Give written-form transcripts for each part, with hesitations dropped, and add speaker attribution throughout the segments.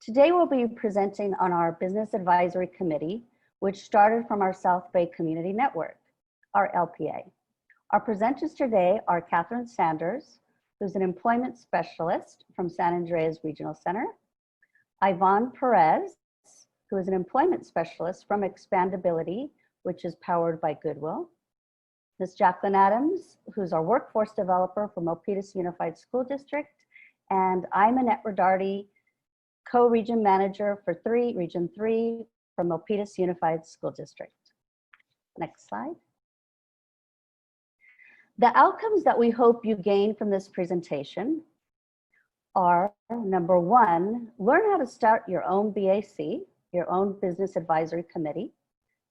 Speaker 1: Today we'll be presenting on our Business Advisory Committee, which started from our South Bay Community Network, our LPA. Our presenters today are Katherine Sanders, who's an employment specialist from San Andreas Regional Center, Ivon Perez, who is an employment specialist from Expandability, which is powered by Goodwill, Ms. Jacqueline Adams, who's our workforce developer from Milpitas Unified School District, and I'm Annette Rodarte, co-region manager for Region 3 from Milpitas Unified School District. Next slide. The outcomes that we hope you gain from this presentation are, number one, learn how to start your own BAC, your own Business Advisory Committee.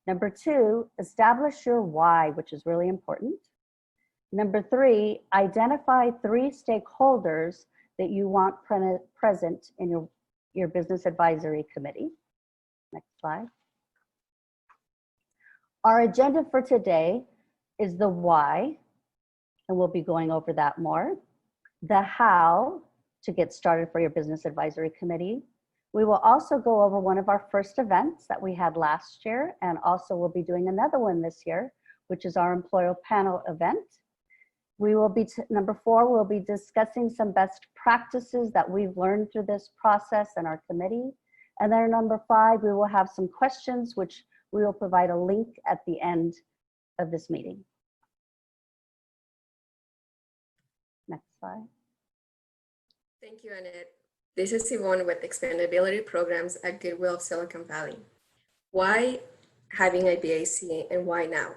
Speaker 1: Number two, establish your why, which is really important. Number three, identify 3 stakeholders that you want present in your Business Advisory Committee. Next slide. Our agenda for today is the why, and we'll be going over that more. The how to get started for your Business Advisory Committee. We will also go over one of our first events that we had last year, and also we'll be doing another one this year, which is our employer panel event. We will be, number 4, we'll be discussing some best practices that we've learned through this process in our committee. And then number 5, we will have some questions, which we will provide a link at the end of this meeting. Next slide.
Speaker 2: Thank you, Annette. This is Ivon with Expandability Programs at Goodwill of Silicon Valley. Why having a BAC and why now?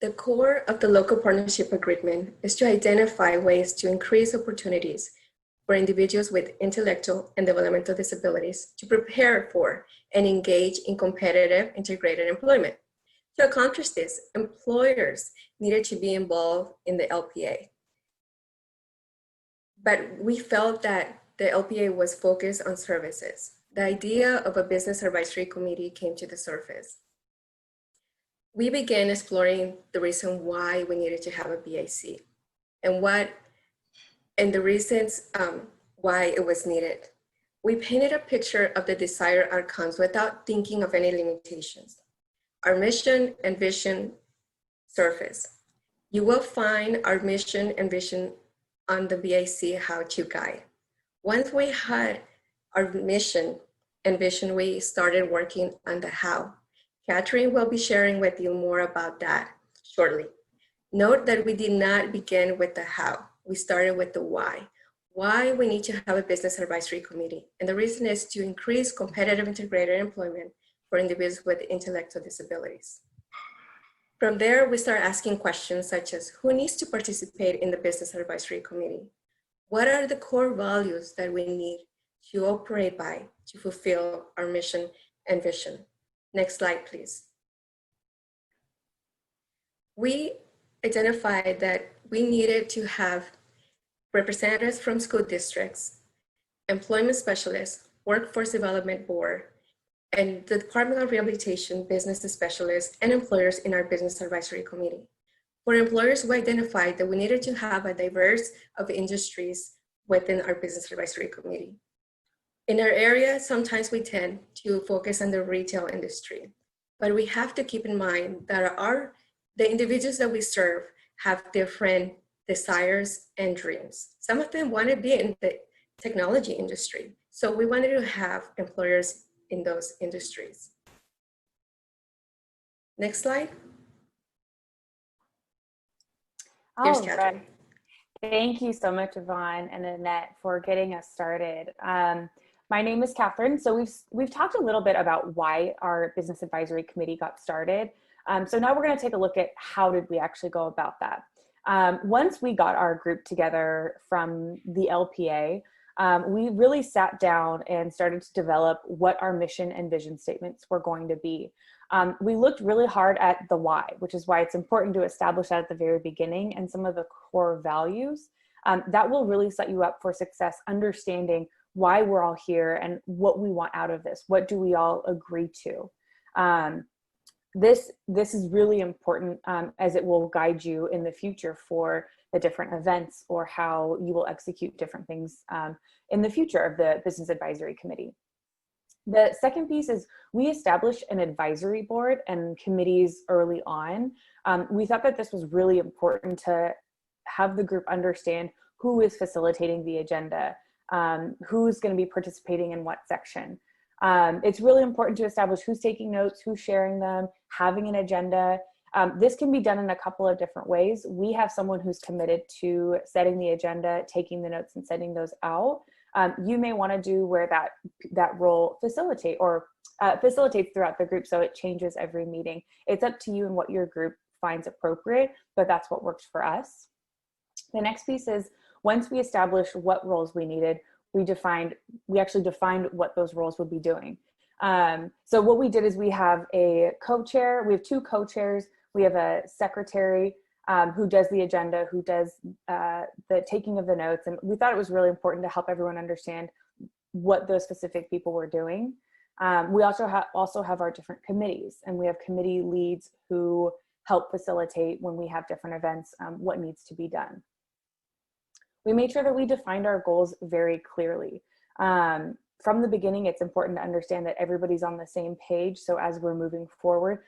Speaker 2: The core of the local partnership agreement is to identify ways to increase opportunities for individuals with intellectual and developmental disabilities to prepare for and engage in competitive integrated employment. To accomplish this, employers needed to be involved in the LPA. But we felt that the LPA was focused on services. The idea of a business advisory committee came to the surface. We began exploring the reason why we needed to have a BAC and the reasons why it was needed. We painted a picture of the desired outcomes without thinking of any limitations. Our mission and vision surface. You will find our mission and vision on the BAC how-to guide. Once we had our mission and vision, we started working on the how. Katherine will be sharing with you more about that shortly. Note that we did not begin with the how. We started with the why. Why we need to have a business advisory committee. And the reason is to increase competitive integrated employment for individuals with intellectual disabilities. From there, we start asking questions such as, who needs to participate in the business advisory committee? What are the core values that we need to operate by to fulfill our mission and vision? Next slide, please. We identified that we needed to have representatives from school districts, employment specialists, workforce development board, and the Department of Rehabilitation, business specialists, and employers in our business advisory committee. For employers, we identified that we needed to have a diverse of industries within our business advisory committee. In our area, sometimes we tend to focus on the retail industry, but we have to keep in mind that the individuals that we serve have different desires and dreams. Some of them want to be in the technology industry, so we wanted to have employers in those industries. Next slide. Here's Katherine.
Speaker 3: Right. Thank you so much, Ivon and Annette, for getting us started. My name is Katherine. So we've talked a little bit about why our Business Advisory Committee got started. So now we're going to take a look at how did we actually go about that. Once we got our group together from the LPA, we really sat down and started to develop what our mission and vision statements were going to be. We looked really hard at the why, which is why it's important to establish that at the very beginning, and some of the core values. That will really set you up for success, understanding why we're all here and what we want out of this. What do we all agree to? This is really important as it will guide you in the future for the different events or how you will execute different things in the future of the Business Advisory Committee. The second piece is we established an advisory board and committees early on. We thought that this was really important to have the group understand who is facilitating the agenda, who's going to be participating in what section. It's really important to establish who's taking notes, who's sharing them, having an agenda. This can be done in a couple of different ways. We have someone who's committed to setting the agenda, taking the notes, and sending those out. You may want to do where that role facilitates throughout the group, so it changes every meeting. It's up to you and what your group finds appropriate, but that's what works for us. The next piece is, once we established what roles we needed, we actually defined what those roles would be doing. So what we did is we have a co-chair, we have two co-chairs, we have a secretary who does the agenda, who does the taking of the notes. And we thought it was really important to help everyone understand what those specific people were doing. We also have our different committees, and we have committee leads who help facilitate when we have different events, what needs to be done. We made sure that we defined our goals very clearly. From the beginning, it's important to understand that everybody's on the same page. So as we're moving forward,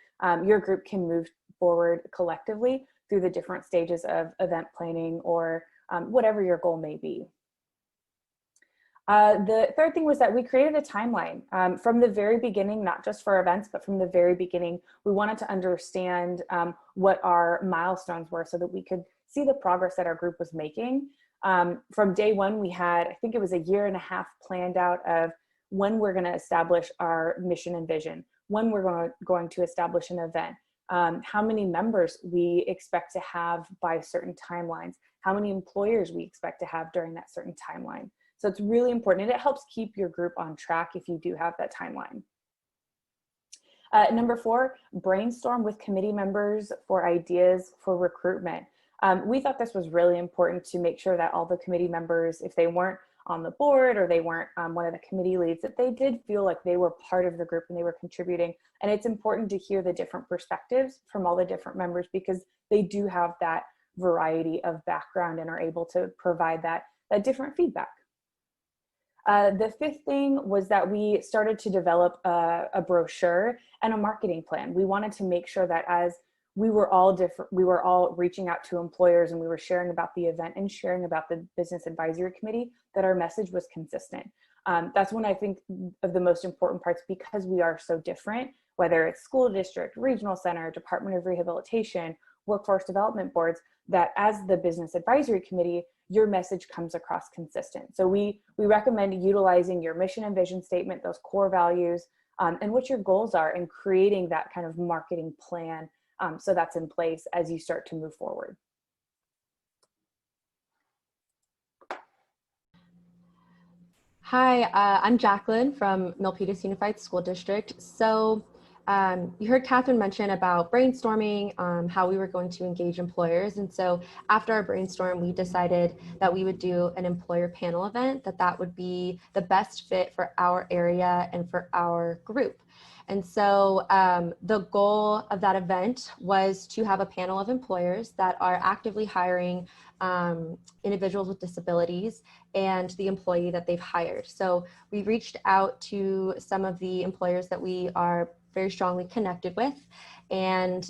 Speaker 3: your group can move forward collectively through the different stages of event planning or whatever your goal may be. The third thing was that we created a timeline from the very beginning, not just for events, but from the very beginning, we wanted to understand what our milestones were so that we could see the progress that our group was making. From day one, we had, I think it was a year and a half planned out of when we're going to establish our mission and vision, when we're going to establish an event, how many members we expect to have by certain timelines, how many employers we expect to have during that certain timeline. So it's really important, and it helps keep your group on track if you do have that timeline. Number 4, brainstorm with committee members for ideas for recruitment. We thought this was really important to make sure that all the committee members, if they weren't on the board or they weren't one of the committee leads, that they did feel like they were part of the group and they were contributing. And it's important to hear the different perspectives from all the different members because they do have that variety of background and are able to provide that different feedback. The fifth thing was that we started to develop a brochure and a marketing plan. We wanted to make sure that as we were all reaching out to employers and we were sharing about the event and sharing about the business advisory committee, that our message was consistent. That's one I think of the most important parts because we are so different, whether it's school district, regional center, Department of Rehabilitation, workforce development boards, that as the business advisory committee, your message comes across consistent. So we recommend utilizing your mission and vision statement, those core values, and what your goals are, and creating that kind of marketing plan so that's in place as you start to move forward.
Speaker 4: Hi, I'm Jacqueline from Milpitas Unified School District. So you heard Katherine mention about brainstorming, how we were going to engage employers. And so after our brainstorm, we decided that we would do an employer panel event, that would be the best fit for our area and for our group. And so the goal of that event was to have a panel of employers that are actively hiring individuals with disabilities and the employee that they've hired. So we reached out to some of the employers that we are very strongly connected with, and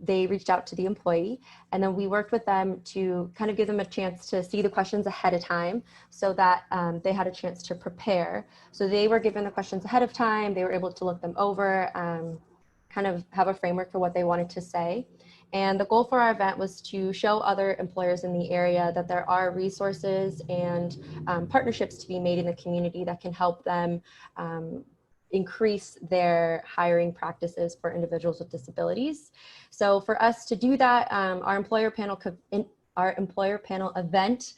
Speaker 4: they reached out to the employee, and then we worked with them to kind of give them a chance to see the questions ahead of time so that they had a chance to prepare. So they were given the questions ahead of time, they were able to look them over, kind of have a framework for what they wanted to say. And the goal for our event was to show other employers in the area that there are resources and partnerships to be made in the community that can help them increase their hiring practices for individuals with disabilities. So for us to do that, our employer panel event,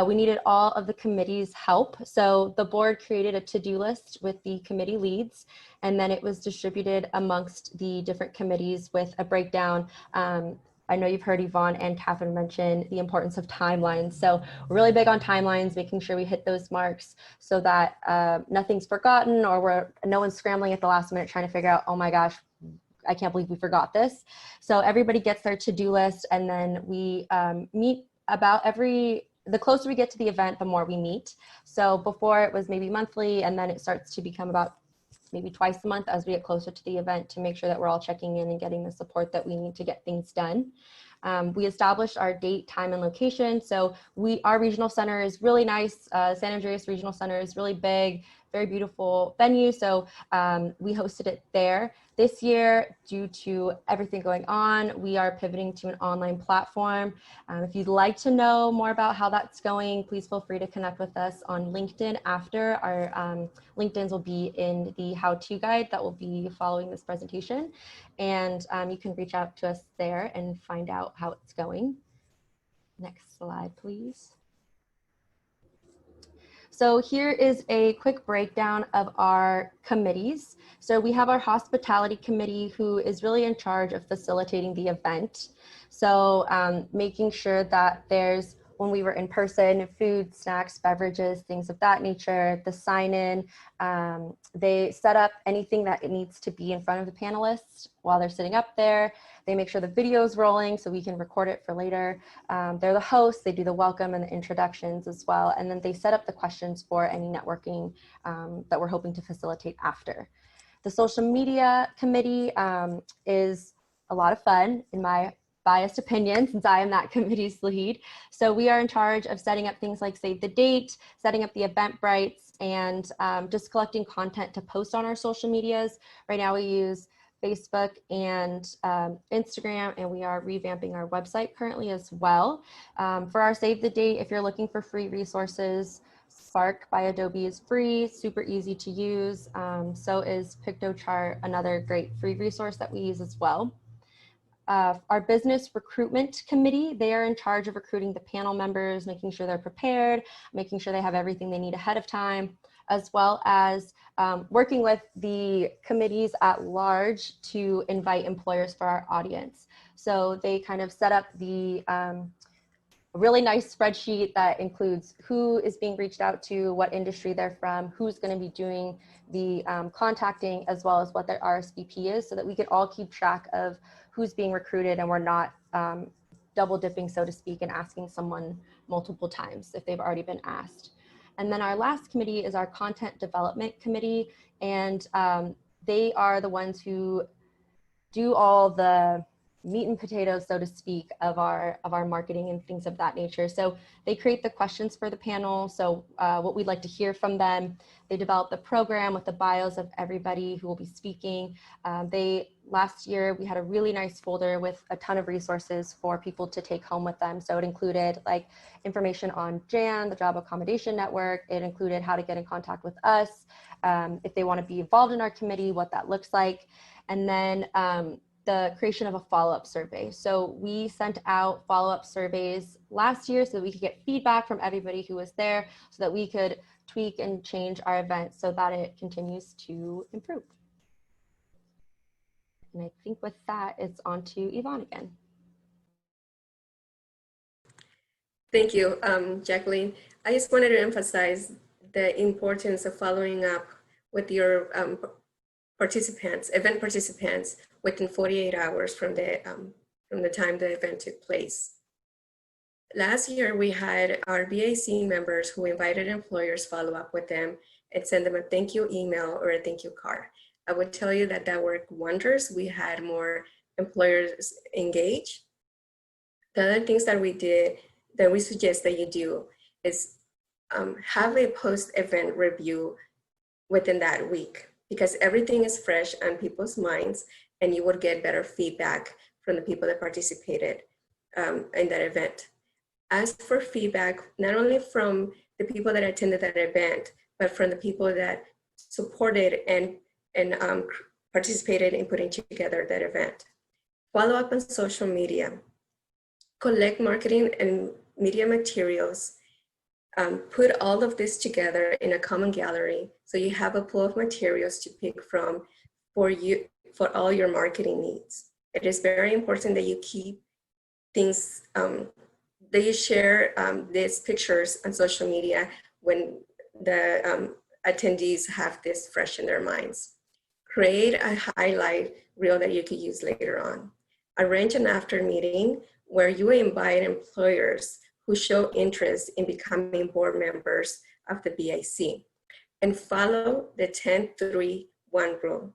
Speaker 4: we needed all of the committee's help. So the board created a to-do list with the committee leads, and then it was distributed amongst the different committees with a breakdown. I know you've heard Ivon and Katherine mention the importance of timelines. So we're really big on timelines, making sure we hit those marks so that nothing's forgotten or no one's scrambling at the last minute trying to figure out, oh my gosh, I can't believe we forgot this. So everybody gets their to-do list, and then we meet about the closer we get to the event, the more we meet. So before it was maybe monthly, and then it starts to become about maybe twice a month as we get closer to the event to make sure that we're all checking in and getting the support that we need to get things done. We established our date, time, and location. So our regional center is really nice. San Andreas Regional Center is really big, very beautiful venue. So we hosted it there. This year, due to everything going on, we are pivoting to an online platform. If you'd like to know more about how that's going, please feel free to connect with us on LinkedIn after. Our LinkedIn's will be in the how-to guide that will be following this presentation. And you can reach out to us there and find out how it's going. Next slide, please. So here is a quick breakdown of our committees. So we have our hospitality committee, who is really in charge of facilitating the event. So making sure that there's, when we were in person, food, snacks, beverages, things of that nature, the sign-in, they set up anything that it needs to be in front of the panelists while they're sitting up there. They make sure the video is rolling so we can record it for later. They're the hosts, they do the welcome and the introductions as well. And then they set up the questions for any networking that we're hoping to facilitate after. The social media committee is a lot of fun, in my biased opinion, since I am that committee's lead. So we are in charge of setting up things like save the date, setting up the Eventbrites, and just collecting content to post on our social medias. Right now we use Facebook and Instagram, and we are revamping our website currently as well. For our save the date, if you're looking for free resources, Spark by Adobe is free, super easy to use. So is PictoChart, another great free resource that we use as well. Our business recruitment committee, they are in charge of recruiting the panel members, making sure they're prepared, making sure they have everything they need ahead of time, as well as working with the committees at large to invite employers for our audience. So they kind of set up the a really nice spreadsheet that includes who is being reached out to, what industry they're from, who's going to be doing the contacting, as well as what their RSVP is, so that we can all keep track of who's being recruited and we're not double dipping, so to speak, and asking someone multiple times if they've already been asked. And then our last committee is our content development committee, and they are the ones who do all the meat and potatoes, so to speak, of our marketing and things of that nature. So they create the questions for the panel, so what we'd like to hear from them. They develop the program with the bios of everybody who will be speaking. Last year we had a really nice folder with a ton of resources for people to take home with them. So it included like information on JAN, the Job Accommodation Network. It included how to get in contact with us, if they want to be involved in our committee, what that looks like, and then the creation of a follow-up survey. So we sent out follow-up surveys last year so that we could get feedback from everybody who was there, so that we could tweak and change our event so that it continues to improve. And I think with that, it's on to Ivon again.
Speaker 2: Thank you, Jacqueline. I just wanted to emphasize the importance of following up with your participants, event participants, within 48 hours from the time the event took place. Last year, we had our BAC members who invited employers follow up with them and send them a thank you email or a thank you card. I would tell you that that worked wonders. We had more employers engage. The other things that we did, that we suggest that you do, is have a post-event review within that week, because everything is fresh on people's minds, and you would get better feedback from the people that participated in that event. As for feedback, not only from the people that attended that event, but from the people that supported and participated in putting together that event. Follow up on social media. Collect marketing and media materials. Put all of this together in a common gallery so you have a pool of materials to pick from for all your marketing needs. It is very important that you keep things, that you share these pictures on social media when the attendees have this fresh in their minds. Create a highlight reel that you could use later on. Arrange an after meeting where you invite employers who show interest in becoming board members of the BAC, and follow the 10-3 one rule.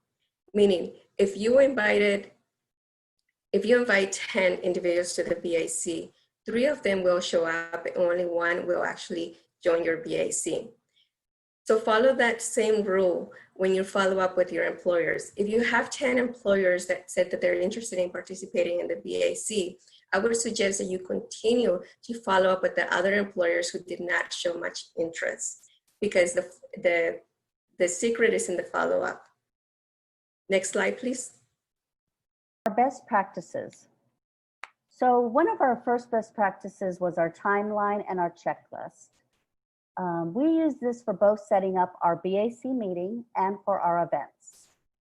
Speaker 2: Meaning, if you invite 10 individuals to the BAC, 3 of them will show up and only 1 will actually join your BAC. So follow that same rule when you follow up with your employers. If you have 10 employers that said that they're interested in participating in the BAC, I would suggest that you continue to follow up with the other employers who did not show much interest, because the secret is in the follow-up. Next slide, please.
Speaker 1: Our best practices. So one of our first best practices was our timeline and our checklist. We use this for both setting up our BAC meeting and for our events.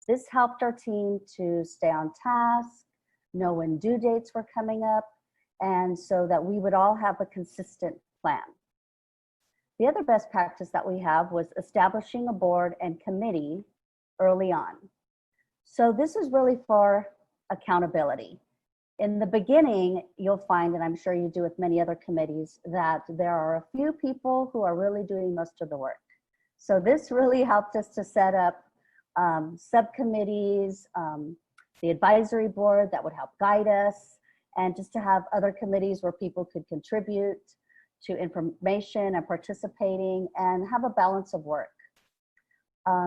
Speaker 1: This helped our team to stay on task, know when due dates were coming up, and so that we would all have a consistent plan. The other best practice that we have was establishing a board and committee early on. So this is really for accountability. In the beginning, you'll find, and I'm sure you do with many other committees, that there are a few people who are really doing most of the work. So this really helped us to set up subcommittees, the advisory board that would help guide us, and just to have other committees where people could contribute to information and participating and have a balance of work.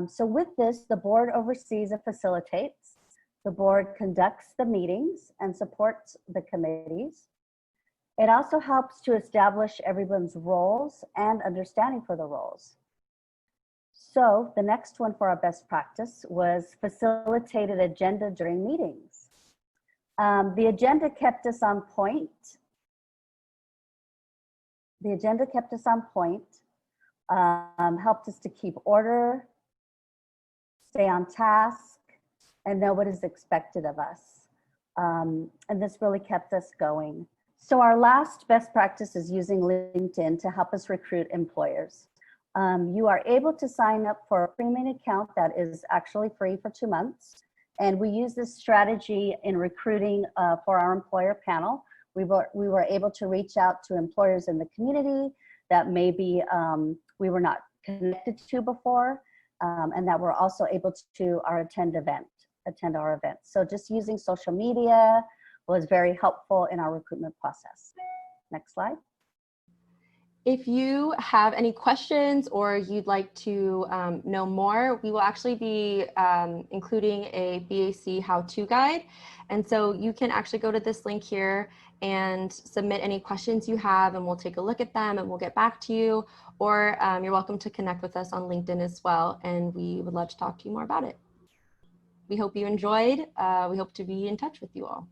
Speaker 1: So with this, the board oversees and facilitates. The board conducts the meetings and supports the committees. It also helps to establish everyone's roles and understanding for the roles. So the next one for our best practice was facilitated agenda during meetings. The agenda kept us on point. The agenda kept us on point, helped us to keep order, stay on task, and know what is expected of us. And this really kept us going. So our last best practice is using LinkedIn to help us recruit employers. You are able to sign up for a premium account that is actually free for 2 months. And we use this strategy in recruiting for our employer panel. We were able to reach out to employers in the community that maybe we were not connected to before, and that we're also able to attend our events. So just using social media was very helpful in our recruitment process. Next slide.
Speaker 4: If you have any questions or you'd like to know more, we will actually be including a BAC how-to guide. And so you can actually go to this link here and submit any questions you have, and we'll take a look at them and we'll get back to you. Or you're welcome to connect with us on LinkedIn as well, and we would love to talk to you more about it. We hope you enjoyed. We hope to be in touch with you all.